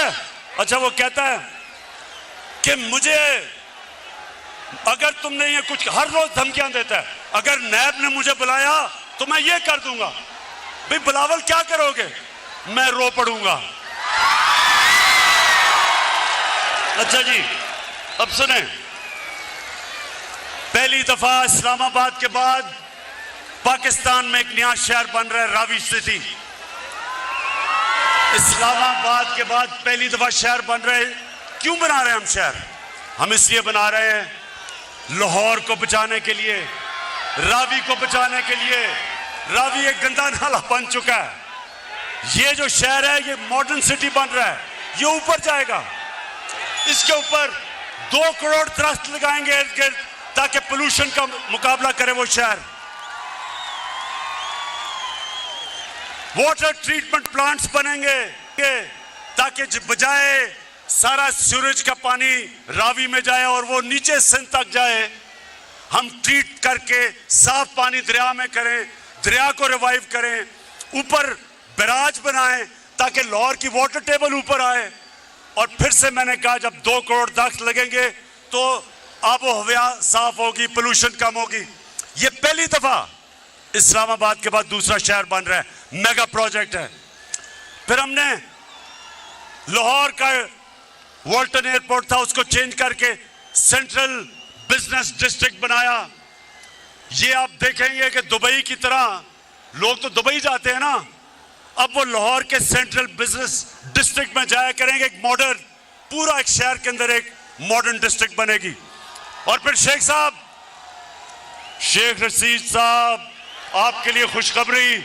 है? अच्छा, वो कहता है कि मुझे, अगर तुमने ये कुछ, हर रोज धमकियां देता है, अगर नैब ने मुझे बुलाया तो मैं ये कर दूंगा। भाई बिलावल क्या करोगे? मैं रो पड़ूंगा। अच्छा जी, अब सुने, पहली दफा इस्लामाबाद के बाद पाकिस्तान में एक नया शहर बन रहा है, रावी सिटी। इस्लामाबाद के बाद पहली दफा शहर बन रहे हैं। क्यों बना रहे हैं हम शहर? हम इसलिए बना रहे हैं लाहौर को बचाने के लिए, रावी को बचाने के लिए। रावी एक गंदा नाला बन चुका है। ये जो शहर है ये मॉडर्न सिटी बन रहा है, ये ऊपर जाएगा। इसके ऊपर 2 करोड़ दरख्त लगाएंगे इर्द गिर्द ताकि पोल्यूशन का मुकाबला करे वो शहर। वाटर ट्रीटमेंट प्लांट्स बनेंगे ताकि बजाय सारा सूरज का पानी रावी में जाए और वो नीचे सिंध तक जाए, हम ट्रीट करके साफ पानी दरिया में करें, दरिया को रिवाइव करें, ऊपर बैराज बनाएं ताकि लाहौर की वाटर टेबल ऊपर आए। और फिर से मैंने कहा, जब 2 करोड़ दरख्त लगेंगे तो आबो हवा साफ होगी, पोल्यूशन कम होगी। ये पहली दफा इस्लामाबाद के बाद दूसरा शहर बन रहा है, मेगा प्रोजेक्ट है। फिर हमने लाहौर का वॉल्टन एयरपोर्ट था, उसको चेंज करके सेंट्रल बिजनेस डिस्ट्रिक्ट बनाया। ये आप देखेंगे कि दुबई की तरह, लोग तो दुबई जाते हैं ना, अब वो लाहौर के सेंट्रल बिजनेस डिस्ट्रिक्ट में जाया करेंगे। एक मॉडर्न, पूरा एक शहर के अंदर एक मॉडर्न डिस्ट्रिक्ट बनेगी। और फिर शेख रशीद साहब, आपके लिए खुशखबरी,